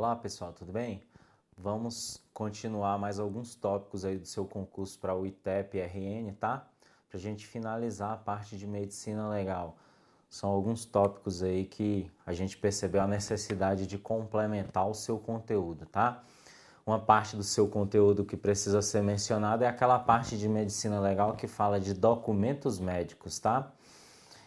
Olá pessoal, tudo bem? Vamos continuar mais alguns tópicos aí do seu concurso para o ITEP-RN, tá? Para a gente finalizar a parte de medicina legal. São alguns tópicos aí que a gente percebeu a necessidade de complementar o seu conteúdo, tá? Uma parte do seu conteúdo que precisa ser mencionada é aquela parte de medicina legal que fala de documentos médicos, tá?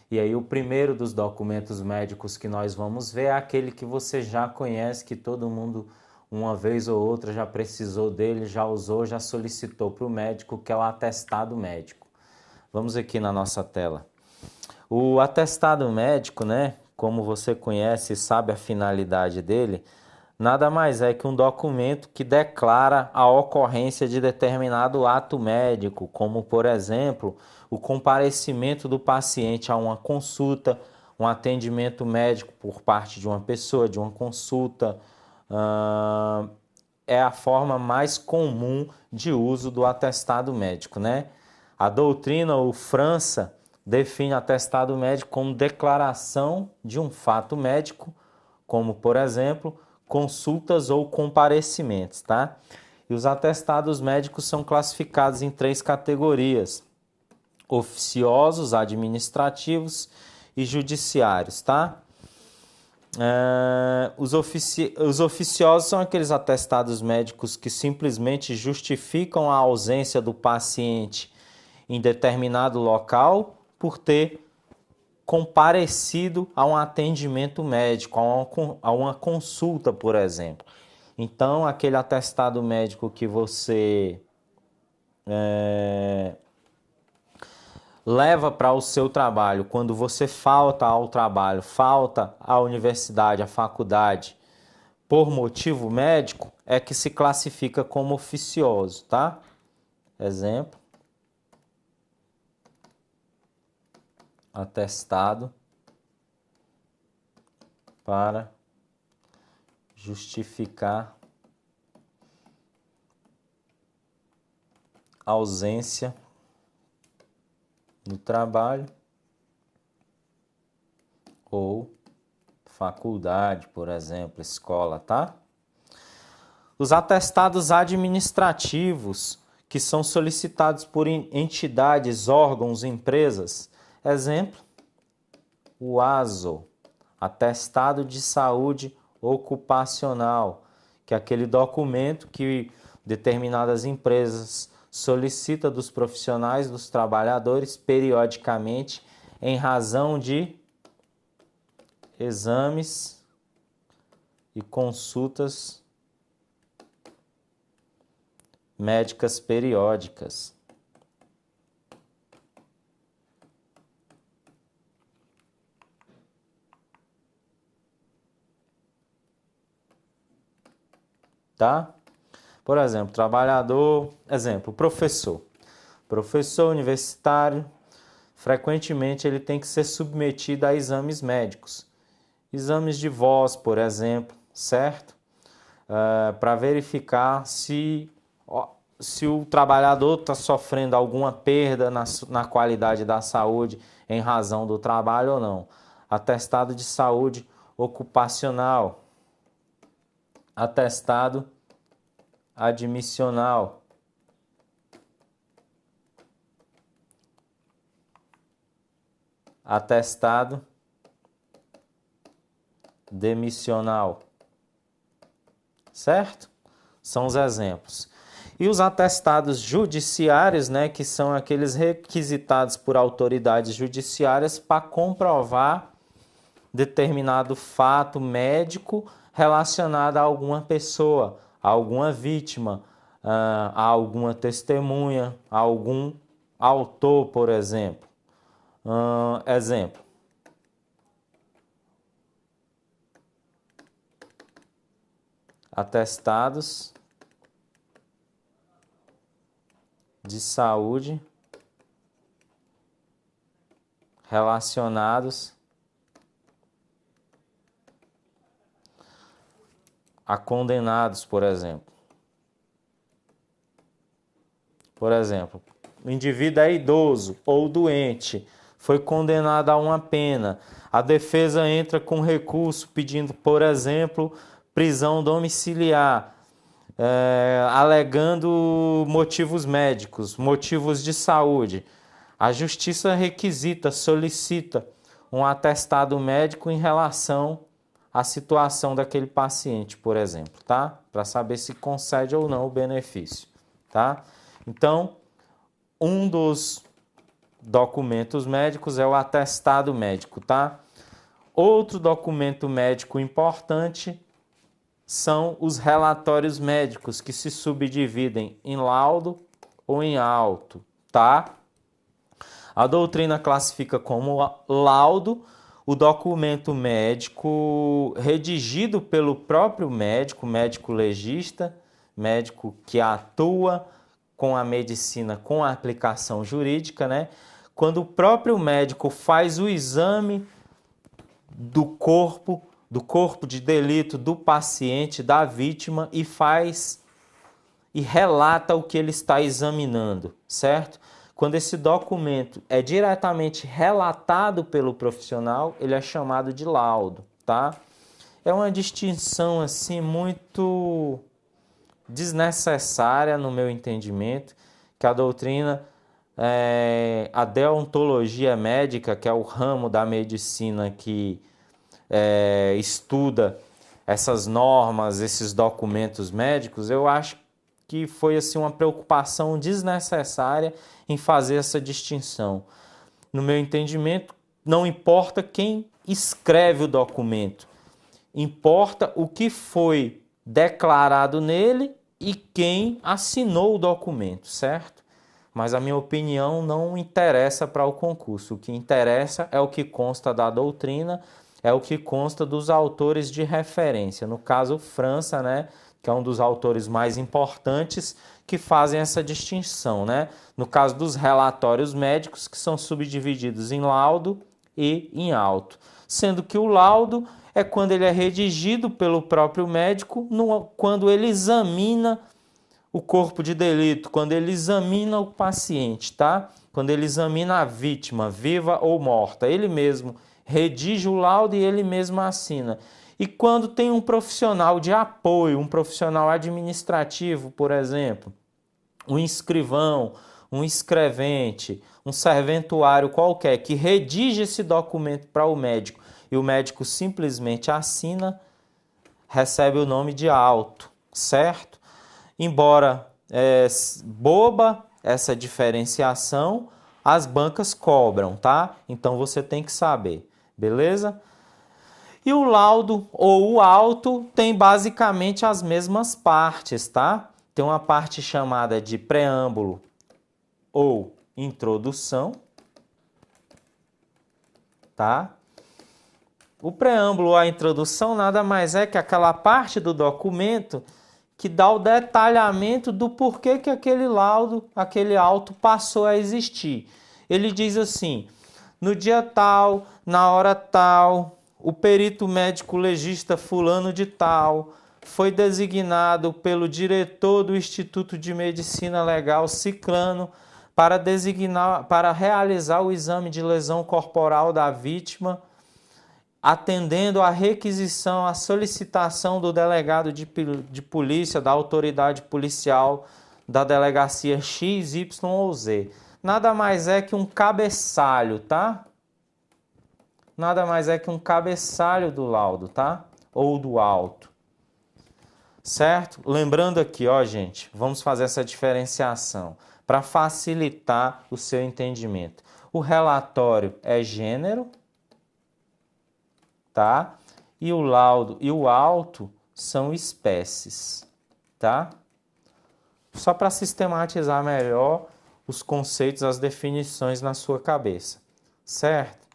E aí o primeiro dos documentos médicos que nós vamos ver é aquele que você já conhece, que todo mundo uma vez ou outra já precisou dele, já usou, já solicitou para o médico, que é o atestado médico. Vamos aqui na nossa tela. O atestado médico, né, como você conhece e sabe a finalidade dele, nada mais é que um documento que declara a ocorrência de determinado ato médico, como, por exemplo, o comparecimento do paciente a uma consulta, um atendimento médico por parte de uma pessoa, de uma consulta. É a forma mais comum de uso do atestado médico, né? A doutrina, ou França, define atestado médico como declaração de um fato médico, como, por exemplo, consultas ou comparecimentos, tá? E os atestados médicos são classificados em 3 categorias: oficiosos, administrativos e judiciários, tá? Os oficiosos são aqueles atestados médicos que simplesmente justificam a ausência do paciente em determinado local por ter comparecido a um atendimento médico, a uma consulta, por exemplo. Então, aquele atestado médico que você leva para o seu trabalho, quando você falta ao trabalho, falta à universidade, à faculdade, por motivo médico, é que se classifica como oficioso, tá? Exemplo. Atestado para justificar ausência no trabalho ou faculdade, por exemplo, escola, tá? Os atestados administrativos, que são solicitados por entidades, órgãos, empresas. Exemplo, o ASO, Atestado de Saúde Ocupacional, que é aquele documento que determinadas empresas solicitam dos profissionais, dos trabalhadores, periodicamente, em razão de exames e consultas médicas periódicas. Tá? Por exemplo, professor universitário, frequentemente ele tem que ser submetido a exames médicos. Exames de voz, por exemplo, certo? Para verificar se o trabalhador está sofrendo alguma perda na qualidade da saúde em razão do trabalho ou não. Atestado de saúde ocupacional. Atestado admissional. Atestado demissional. Certo? São os exemplos. E os atestados judiciários, né, que são aqueles requisitados por autoridades judiciárias para comprovar determinado fato médico relacionado a alguma pessoa, a alguma vítima, a alguma testemunha, a algum autor, por exemplo. Exemplo. Atestados de saúde relacionados a condenados, por exemplo. Por exemplo, o indivíduo é idoso ou doente, foi condenado a uma pena. A defesa entra com recurso pedindo, por exemplo, prisão domiciliar, alegando motivos médicos, motivos de saúde. A justiça requisita, solicita um atestado médico em relação à situação daquele paciente, por exemplo, tá? Para saber se concede ou não o benefício, tá? Então, um dos documentos médicos é o atestado médico, tá? Outro documento médico importante são os relatórios médicos, que se subdividem em laudo ou em auto, tá? A doutrina classifica como laudo o documento médico redigido pelo próprio médico, médico legista, médico que atua com a medicina, com a aplicação jurídica, né? Quando o próprio médico faz o exame do corpo de delito do paciente, da vítima, e relata o que ele está examinando, certo? Quando esse documento é diretamente relatado pelo profissional, ele é chamado de laudo, tá? É uma distinção assim muito desnecessária no meu entendimento, que a doutrina, a deontologia médica, que é o ramo da medicina que estuda essas normas, esses documentos médicos, eu acho que foi assim uma preocupação desnecessária em fazer essa distinção. No meu entendimento, não importa quem escreve o documento, importa o que foi declarado nele e quem assinou o documento, certo? Mas a minha opinião não interessa para o concurso. O que interessa é o que consta da doutrina, é o que consta dos autores de referência. No caso, França, né, que é um dos autores mais importantes que fazem essa distinção, né? No caso dos relatórios médicos, que são subdivididos em laudo e em auto. Sendo que o laudo é quando ele é redigido pelo próprio médico, quando ele examina o corpo de delito, quando ele examina o paciente, tá? Quando ele examina a vítima, viva ou morta, ele mesmo redige o laudo e ele mesmo assina. E quando tem um profissional de apoio, um profissional administrativo, por exemplo, um escrivão, um escrevente, um serventuário qualquer, que redige esse documento para o médico e o médico simplesmente assina, recebe o nome de auto, certo? Embora boba essa diferenciação, as bancas cobram, tá? Então você tem que saber, beleza? E o laudo ou o auto tem basicamente as mesmas partes, tá? Tem uma parte chamada de preâmbulo ou introdução, tá? O preâmbulo ou a introdução nada mais é que aquela parte do documento que dá o detalhamento do porquê que aquele laudo, aquele auto passou a existir. Ele diz assim: no dia tal, na hora tal, o perito médico legista fulano de tal foi designado pelo diretor do Instituto de Medicina Legal ciclano para realizar o exame de lesão corporal da vítima, atendendo à requisição, à solicitação do delegado de polícia, da autoridade policial, da delegacia X, Y ou Z. Nada mais é que um cabeçalho, tá? Nada mais é que um cabeçalho do laudo, tá? Ou do auto. Certo? Lembrando aqui, ó, gente, vamos fazer essa diferenciação para facilitar o seu entendimento. O relatório é gênero, tá? E o laudo e o auto são espécies, tá? Só para sistematizar melhor os conceitos, as definições na sua cabeça, certo?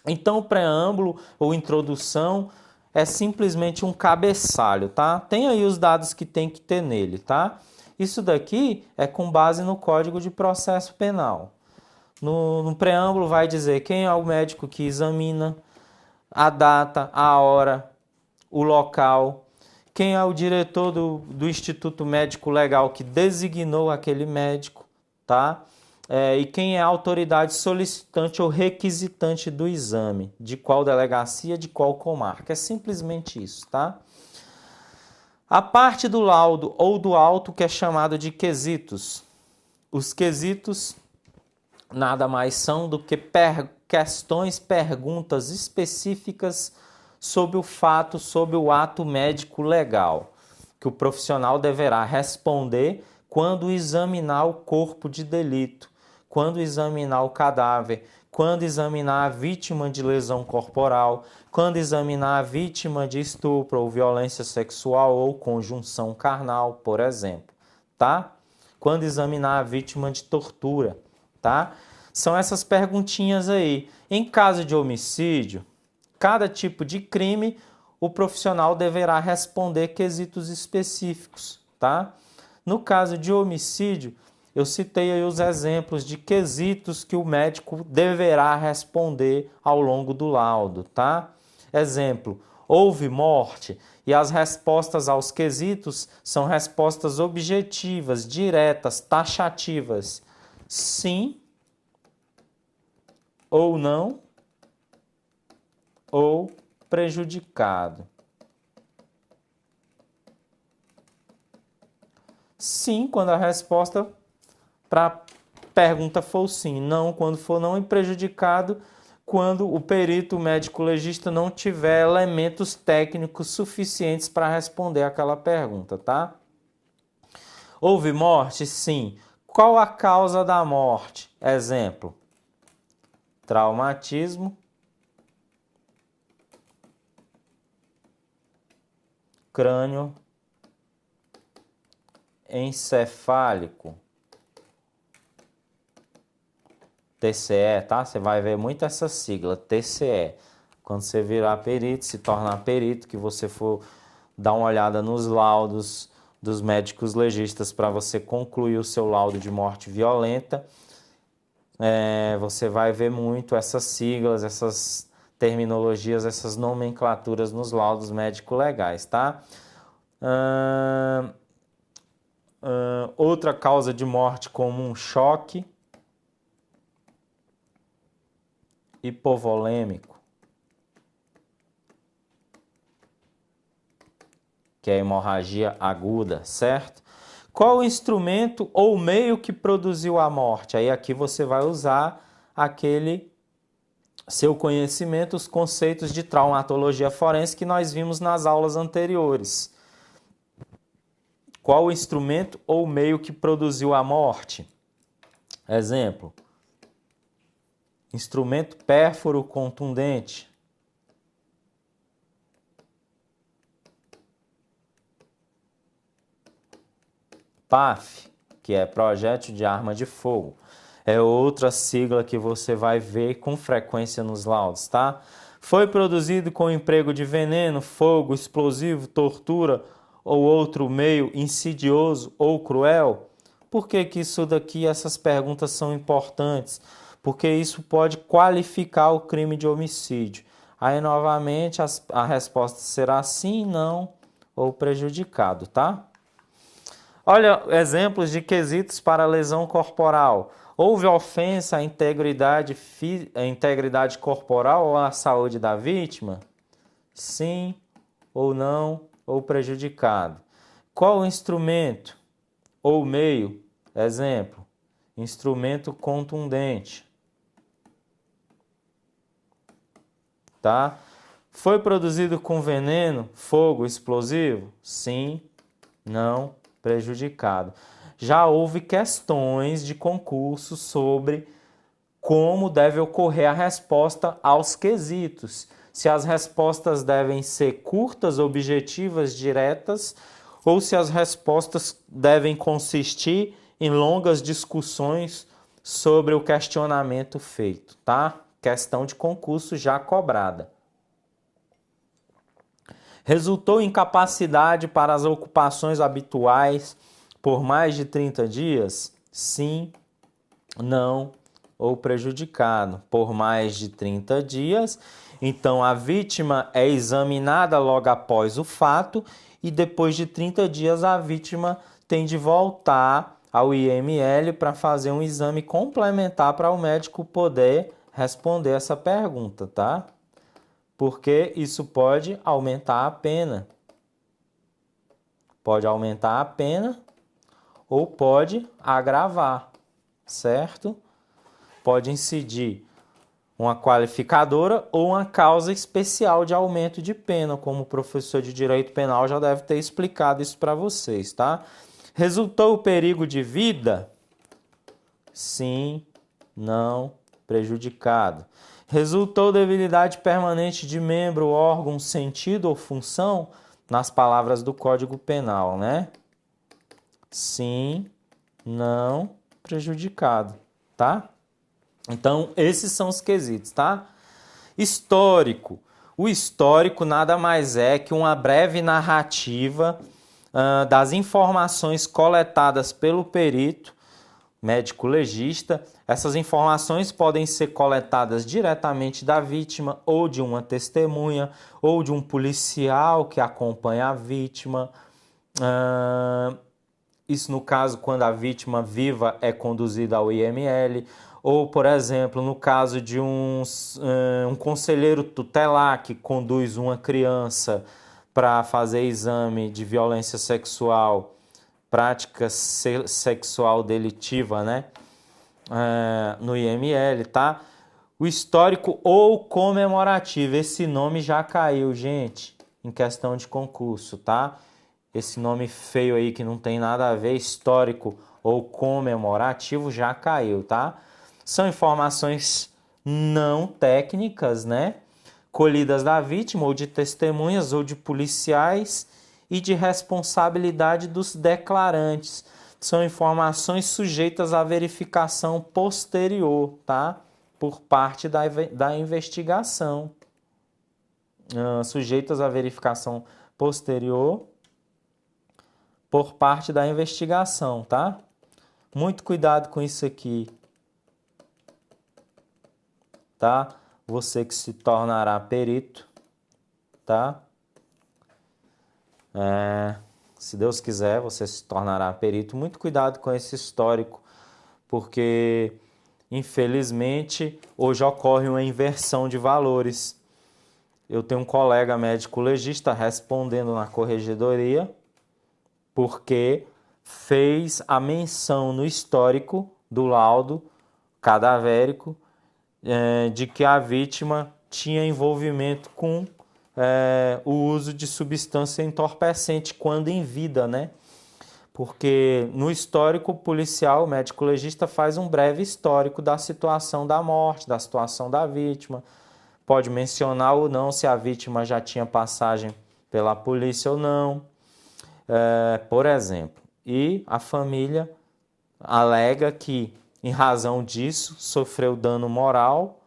Então, o preâmbulo ou introdução é simplesmente um cabeçalho, tá? Tem aí os dados que tem que ter nele, tá? Isso daqui é com base no Código de Processo Penal. No preâmbulo vai dizer quem é o médico que examina, a data, a hora, o local, quem é o diretor do Instituto Médico Legal que designou aquele médico, tá? E quem é a autoridade solicitante ou requisitante do exame, de qual delegacia, de qual comarca. É simplesmente isso, tá? A parte do laudo ou do auto que é chamado de quesitos. Os quesitos nada mais são do que questões, perguntas específicas sobre o fato, sobre o ato médico legal, que o profissional deverá responder quando examinar o corpo de delito, quando examinar o cadáver, quando examinar a vítima de lesão corporal, quando examinar a vítima de estupro ou violência sexual ou conjunção carnal, por exemplo, tá? Quando examinar a vítima de tortura, tá? São essas perguntinhas aí. Em caso de homicídio, cada tipo de crime, o profissional deverá responder quesitos específicos, tá? No caso de homicídio, eu citei aí os exemplos de quesitos que o médico deverá responder ao longo do laudo, tá? Exemplo, houve morte? E as respostas aos quesitos são respostas objetivas, diretas, taxativas. Sim ou não, ou prejudicado. Sim, quando a resposta para a pergunta for sim. Não, quando for não, e prejudicado quando o perito médico legista não tiver elementos técnicos suficientes para responder aquela pergunta, tá? Houve morte? Sim. Qual a causa da morte? Exemplo, traumatismo crânio encefálico. TCE, tá? Você vai ver muito essa sigla, TCE. Quando você virar perito, se tornar perito, que você for dar uma olhada nos laudos dos médicos legistas para você concluir o seu laudo de morte violenta, você vai ver muito essas siglas, essas terminologias, essas nomenclaturas nos laudos médico-legais, tá? Outra causa de morte comum, choque hipovolêmico, que é a hemorragia aguda, certo? Qual o instrumento ou meio que produziu a morte? Aí aqui você vai usar aquele seu conhecimento, os conceitos de traumatologia forense que nós vimos nas aulas anteriores. Qual o instrumento ou meio que produziu a morte? Exemplo, instrumento pérfuro contundente. PAF, que é projétil de arma de fogo. É outra sigla que você vai ver com frequência nos laudos, tá? Foi produzido com emprego de veneno, fogo, explosivo, tortura ou outro meio insidioso ou cruel? Por que que isso daqui, essas perguntas são importantes? Porque isso pode qualificar o crime de homicídio. Aí, novamente, a resposta será sim, não ou prejudicado, tá? Olha exemplos de quesitos para lesão corporal. Houve ofensa à integridade corporal ou à saúde da vítima? Sim ou não, ou prejudicado. Qual o instrumento ou meio? Exemplo, instrumento contundente. Tá? Foi produzido com veneno, fogo, explosivo? Sim, não, prejudicado. Já houve questões de concurso sobre como deve ocorrer a resposta aos quesitos. Se as respostas devem ser curtas, objetivas, diretas, ou se as respostas devem consistir em longas discussões sobre o questionamento feito, tá? Questão de concurso já cobrada. Resultou incapacidade para as ocupações habituais por mais de 30 dias? Sim, não ou prejudicado. Por mais de 30 dias, então a vítima é examinada logo após o fato e depois de 30 dias a vítima tem de voltar ao IML para fazer um exame complementar para o médico poder responder essa pergunta, tá? Porque isso pode aumentar a pena. Pode aumentar a pena ou pode agravar, certo? Pode incidir uma qualificadora ou uma causa especial de aumento de pena, como o professor de Direito Penal já deve ter explicado isso para vocês, tá? Resultou o perigo de vida? Sim, não, prejudicado. Resultou debilidade permanente de membro, órgão, sentido ou função? Nas palavras do Código Penal, né? Sim, não, prejudicado, tá? Então, esses são os quesitos, tá? Histórico. O histórico nada mais é que uma breve narrativa das informações coletadas pelo perito, médico legista. Essas informações podem ser coletadas diretamente da vítima ou de uma testemunha ou de um policial que acompanha a vítima. Isso no caso quando a vítima viva é conduzida ao IML, ou, por exemplo, no caso de um conselheiro tutelar que conduz uma criança para fazer exame de violência sexual, prática sexual delitiva, né? No IML, tá? O histórico ou comemorativo, esse nome já caiu, gente, em questão de concurso, tá? Esse nome feio aí que não tem nada a ver, histórico ou comemorativo, já caiu, tá? São informações não técnicas, né? Colhidas da vítima ou de testemunhas ou de policiais e de responsabilidade dos declarantes. São informações sujeitas à verificação posterior, tá? Por parte da investigação. Sujeitas à verificação posterior por parte da investigação, tá? Muito cuidado com isso aqui, tá? Você que se tornará perito, tá? Se Deus quiser, você se tornará perito. Muito cuidado com esse histórico, porque, infelizmente, hoje ocorre uma inversão de valores. Eu tenho um colega médico legista respondendo na corregedoria, porque fez a menção no histórico do laudo cadavérico de que a vítima tinha envolvimento com o uso de substância entorpecente quando em vida, né? Porque no histórico policial, o médico legista faz um breve histórico da situação da morte, da situação da vítima. Pode mencionar ou não se a vítima já tinha passagem pela polícia ou não. Por exemplo, e a família alega que, em razão disso, sofreu dano moral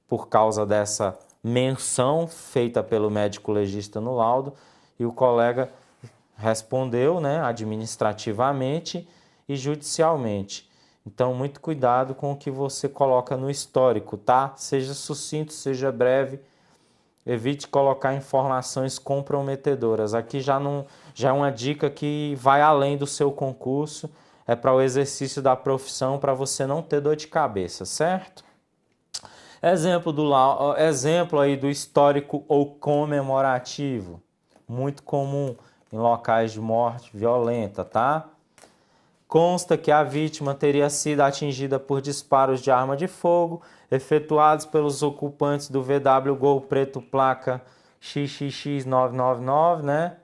por causa dessa menção feita pelo médico legista no laudo, e o colega respondeu, né, administrativamente e judicialmente. Então, muito cuidado com o que você coloca no histórico, tá? Seja sucinto, seja breve. Evite colocar informações comprometedoras. Aqui já é uma dica que vai além do seu concurso, é para o exercício da profissão, para você não ter dor de cabeça, certo? Exemplo aí do histórico ou comemorativo, muito comum em locais de morte violenta, tá? Consta que a vítima teria sido atingida por disparos de arma de fogo efetuados pelos ocupantes do VW Gol preto placa XXX 999, né?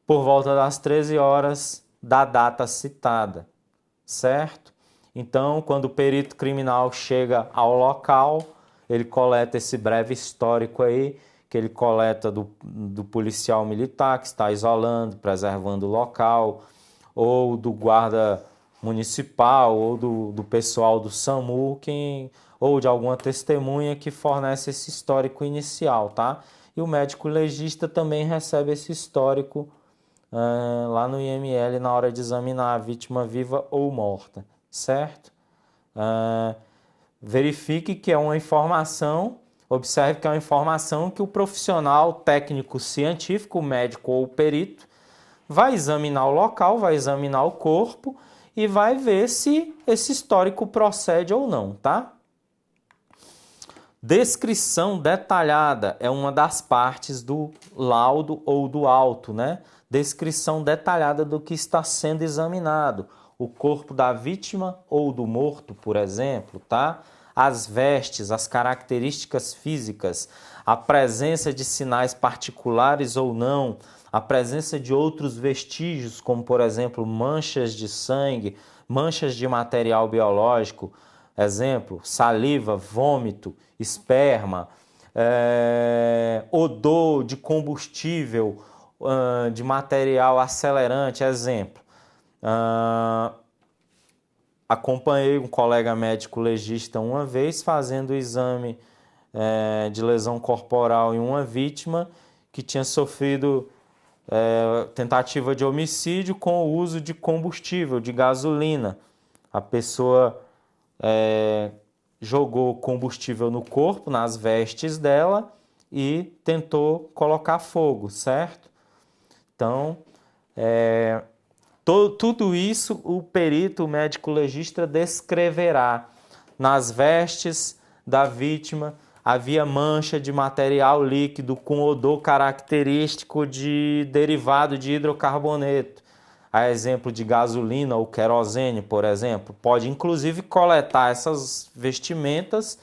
Por volta das 13 horas da data citada, certo? Então, quando o perito criminal chega ao local, ele coleta esse breve histórico aí, que ele coleta do policial militar que está isolando, preservando o local, ou do guarda municipal, ou do pessoal do SAMU, ou de alguma testemunha que fornece esse histórico inicial, tá? E o médico legista também recebe esse histórico lá no IML na hora de examinar a vítima viva ou morta, certo? Verifique que é uma informação, observe que é uma informação que o profissional técnico científico, o médico ou o perito, vai examinar o local, vai examinar o corpo e vai ver se esse histórico procede ou não, tá? Descrição detalhada é uma das partes do laudo ou do auto, né? Descrição detalhada do que está sendo examinado. O corpo da vítima ou do morto, por exemplo, tá? As vestes, as características físicas, a presença de sinais particulares ou não, a presença de outros vestígios, como, por exemplo, manchas de sangue, manchas de material biológico, exemplo, saliva, vômito, esperma, odor de combustível, de material acelerante, exemplo. Acompanhei um colega médico legista uma vez fazendo o exame de lesão corporal em uma vítima que tinha sofrido tentativa de homicídio com o uso de combustível, de gasolina. A pessoa jogou combustível no corpo, nas vestes dela e tentou colocar fogo, certo? Então, tudo isso o perito, o médico legista, descreverá. Nas vestes da vítima havia mancha de material líquido com odor característico de derivado de hidrocarboneto. A exemplo de gasolina ou querosene, por exemplo. Pode inclusive coletar essas vestimentas,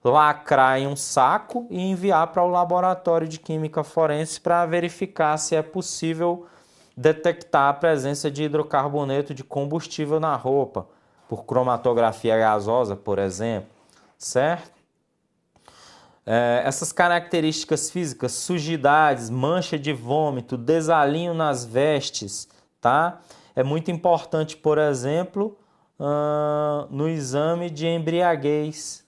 lacrar em um saco e enviar para o laboratório de química forense para verificar se é possível detectar a presença de hidrocarboneto de combustível na roupa, por cromatografia gasosa, por exemplo, certo? Essas características físicas, sujidades, mancha de vômito, desalinho nas vestes, tá? É muito importante, por exemplo, no exame de embriaguez.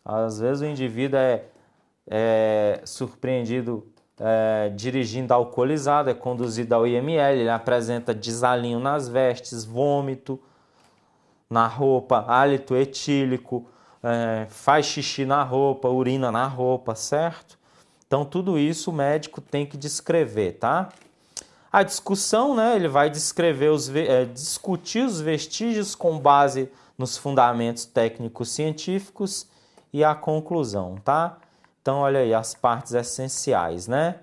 Às vezes o indivíduo é surpreendido dirigindo alcoolizado, é conduzido ao IML, ele apresenta desalinho nas vestes, vômito na roupa, hálito etílico, faz xixi na roupa, urina na roupa, certo? Então tudo isso o médico tem que descrever, tá? A discussão, né, ele vai descrever discutir os vestígios com base nos fundamentos técnicos científicos e a conclusão, tá? Então, olha aí as partes essenciais, né?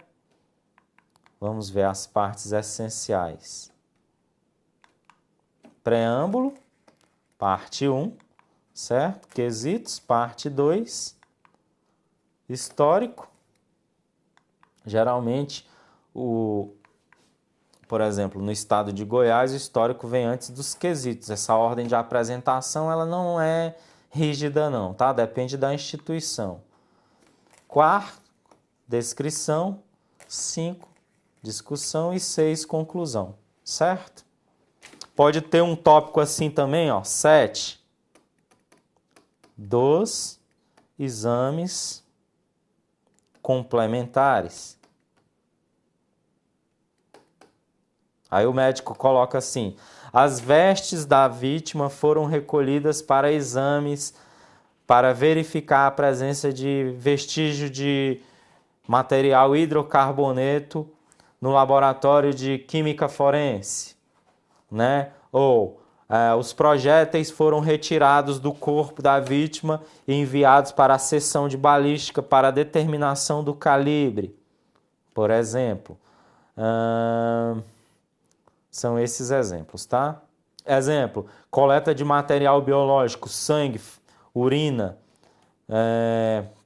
Vamos ver as partes essenciais. Preâmbulo, parte 1, certo? Quesitos, parte 2. Histórico. Geralmente, por exemplo, no estado de Goiás, o histórico vem antes dos quesitos. Essa ordem de apresentação ela não é rígida não, tá? Depende da instituição. 4, descrição. 5, discussão. E 6, conclusão, certo? Pode ter um tópico assim também, ó, 7, dos exames complementares. Aí o médico coloca assim: as vestes da vítima foram recolhidas para exames para verificar a presença de vestígio de material hidrocarboneto no laboratório de química forense, né? Ou os projéteis foram retirados do corpo da vítima e enviados para a seção de balística para determinação do calibre, por exemplo. São esses exemplos, tá? Exemplo, coleta de material biológico, sangue, urina,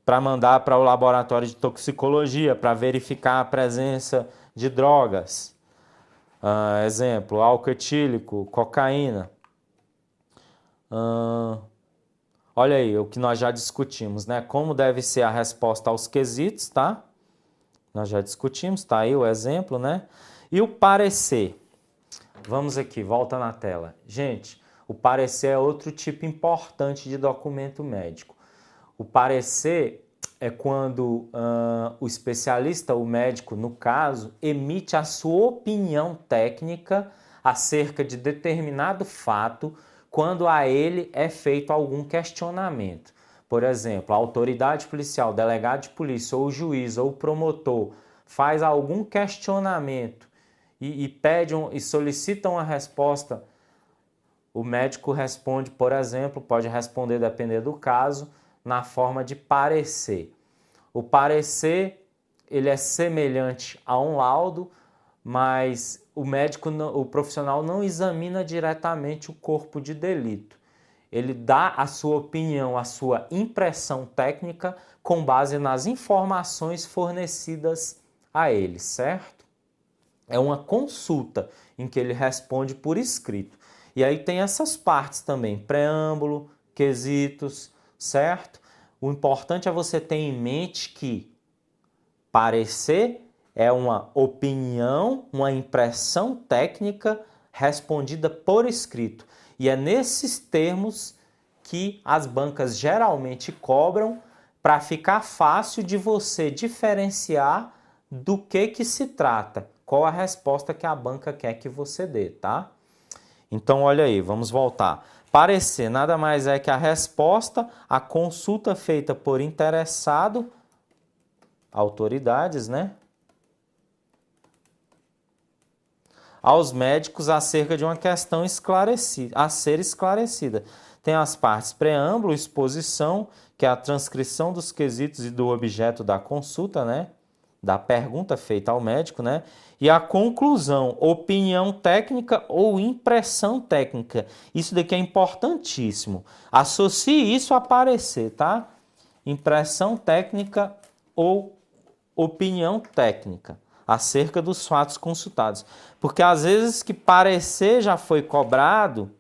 para mandar para o laboratório de toxicologia para verificar a presença de drogas. Exemplo, álcool etílico, cocaína. Olha aí o que nós já discutimos, né? Como deve ser a resposta aos quesitos, tá? Nós já discutimos, tá aí o exemplo, né? E o parecer. Vamos aqui, volta na tela. Gente, o parecer é outro tipo importante de documento médico. O parecer é quando o especialista, o médico, no caso, emite a sua opinião técnica acerca de determinado fato quando a ele é feito algum questionamento. Por exemplo, a autoridade policial, delegado de polícia, ou o juiz, ou o promotor, faz algum questionamento e solicita uma resposta o médico responde, por exemplo, pode responder, depender do caso, na forma de parecer. O parecer, ele é semelhante a um laudo, mas o médico, o profissional não examina diretamente o corpo de delito. Ele dá a sua opinião, a sua impressão técnica com base nas informações fornecidas a ele, certo? É uma consulta em que ele responde por escrito. E aí tem essas partes também, preâmbulo, quesitos, certo? O importante é você ter em mente que parecer é uma opinião, uma impressão técnica respondida por escrito. E é nesses termos que as bancas geralmente cobram para ficar fácil de você diferenciar do que se trata, qual a resposta que a banca quer que você dê, tá? Então, olha aí, vamos voltar. Parecer nada mais é que a resposta à consulta feita por interessado, autoridades, né? Aos médicos acerca de uma questão esclarecida, a ser esclarecida. Tem as partes preâmbulo, exposição, que é a transcrição dos quesitos e do objeto da consulta, né? Da pergunta feita ao médico, né? E a conclusão, opinião técnica ou impressão técnica. Isso daqui é importantíssimo. Associe isso a parecer, tá? Impressão técnica ou opinião técnica acerca dos fatos consultados. Porque às vezes que parecer já foi cobrado,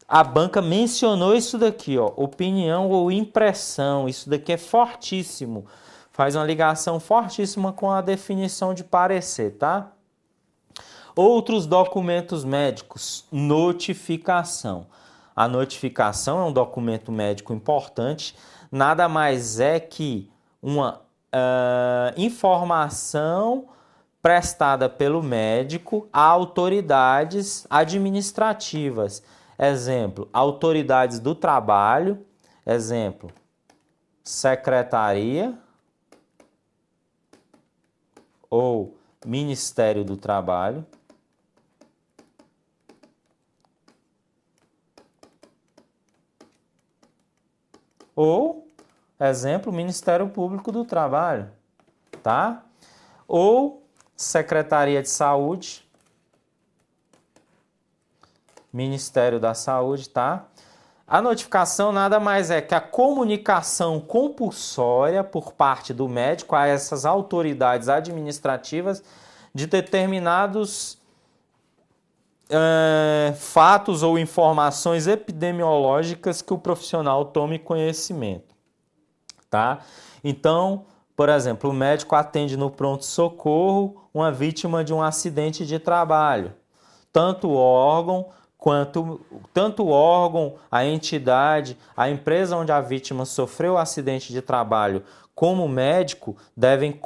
a banca mencionou isso daqui, ó, opinião ou impressão. Isso daqui é fortíssimo. Faz uma ligação fortíssima com a definição de parecer, tá? Outros documentos médicos, notificação. A notificação é um documento médico importante, nada mais é que uma informação prestada pelo médico a autoridades administrativas. Exemplo, autoridades do trabalho, exemplo, secretaria ou Ministério do Trabalho. Ou, exemplo, Ministério Público do Trabalho, tá? Ou Secretaria de Saúde, Ministério da Saúde, tá? A notificação nada mais é que a comunicação compulsória por parte do médico a essas autoridades administrativas de determinados fatos ou informações epidemiológicas que o profissional tome conhecimento, tá? Então, por exemplo, o médico atende no pronto-socorro uma vítima de um acidente de trabalho. Tanto o órgão, a entidade, a empresa onde a vítima sofreu o acidente de trabalho, como o médico, devem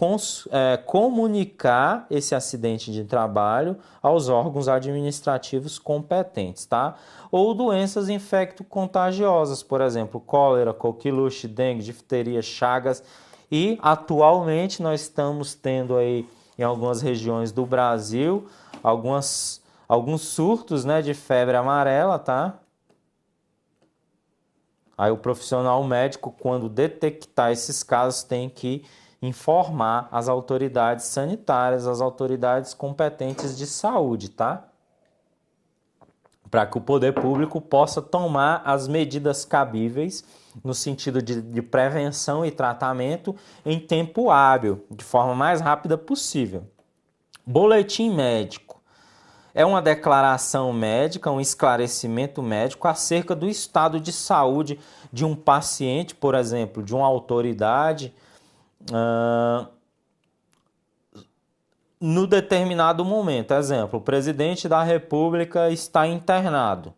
comunicar esse acidente de trabalho aos órgãos administrativos competentes, tá? Ou doenças infecto-contagiosas, por exemplo, cólera, coqueluche, dengue, difteria, chagas. E atualmente nós estamos tendo aí em algumas regiões do Brasil alguns surtos, né, de febre amarela, tá? Aí o profissional médico, quando detectar esses casos, tem que informar as autoridades sanitárias, as autoridades competentes de saúde, tá? Para que o poder público possa tomar as medidas cabíveis no sentido de prevenção e tratamento em tempo hábil, de forma mais rápida possível. Boletim médico. É uma declaração médica, um esclarecimento médico acerca do estado de saúde de um paciente, por exemplo, de uma autoridade, no determinado momento. Exemplo, o presidente da República está internado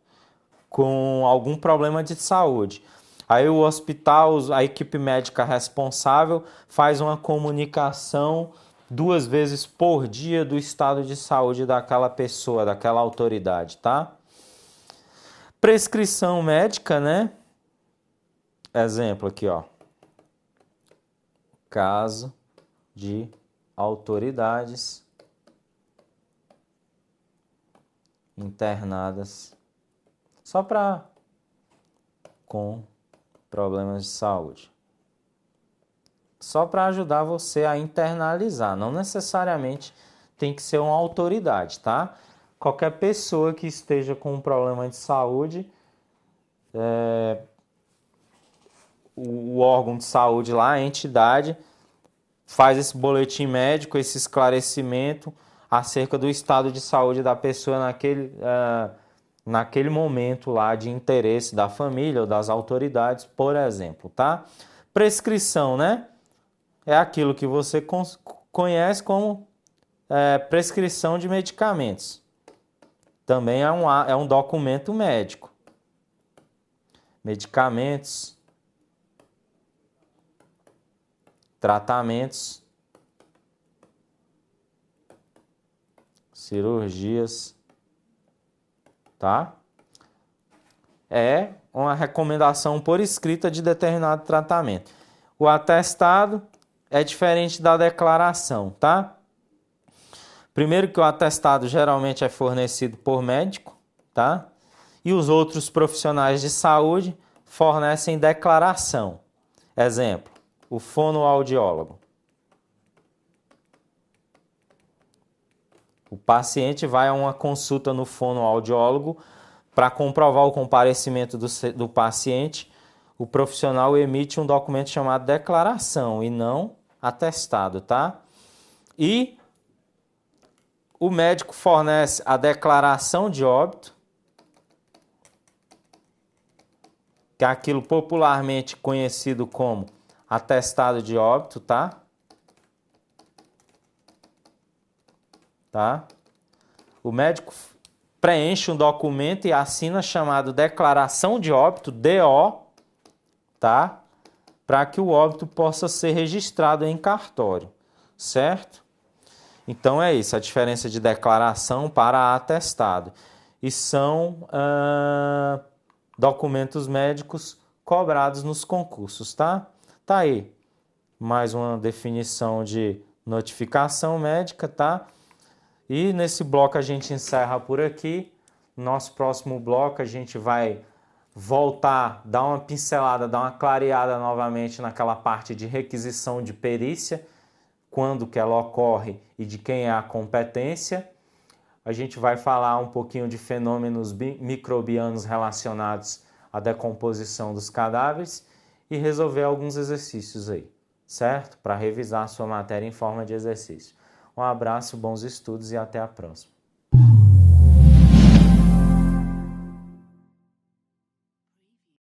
com algum problema de saúde. Aí o hospital, a equipe médica responsável faz uma comunicação 2 vezes por dia do estado de saúde daquela pessoa, daquela autoridade, tá? Prescrição médica, né? Exemplo aqui, ó. Caso de autoridades internadas Só para com problemas de saúde. Só para ajudar você a internalizar, não necessariamente tem que ser uma autoridade, tá? Qualquer pessoa que esteja com um problema de saúde, o órgão de saúde lá, a entidade, faz esse boletim médico, esse esclarecimento acerca do estado de saúde da pessoa naquele momento lá de interesse da família ou das autoridades, por exemplo, tá? Prescrição, né? É aquilo que você conhece como prescrição de medicamentos. Também é um documento médico. Medicamentos, tratamentos, cirurgias, tá? É uma recomendação por escrita de determinado tratamento. O atestado é diferente da declaração, tá? Primeiro que o atestado geralmente é fornecido por médico, tá? E os outros profissionais de saúde fornecem declaração. Exemplo, o fonoaudiólogo. O paciente vai a uma consulta no fonoaudiólogo para comprovar o comparecimento do paciente. O profissional emite um documento chamado declaração e não atestado, tá? E o médico fornece a declaração de óbito, que é aquilo popularmente conhecido como atestado de óbito, tá? O médico preenche um documento e assina chamado declaração de óbito, DO, tá? Para que o óbito possa ser registrado em cartório, certo? Então é isso, a diferença de declaração para atestado. E são documentos médicos cobrados nos concursos, tá? Tá aí mais uma definição de notificação médica, tá? E nesse bloco a gente encerra por aqui. Nosso próximo bloco a gente vai voltar, dar uma pincelada, dar uma clareada novamente naquela parte de requisição de perícia, quando que ela ocorre e de quem é a competência. A gente vai falar um pouquinho de fenômenos microbianos relacionados à decomposição dos cadáveres e resolver alguns exercícios aí, certo? Para revisar a sua matéria em forma de exercício. Um abraço, bons estudos e até a próxima.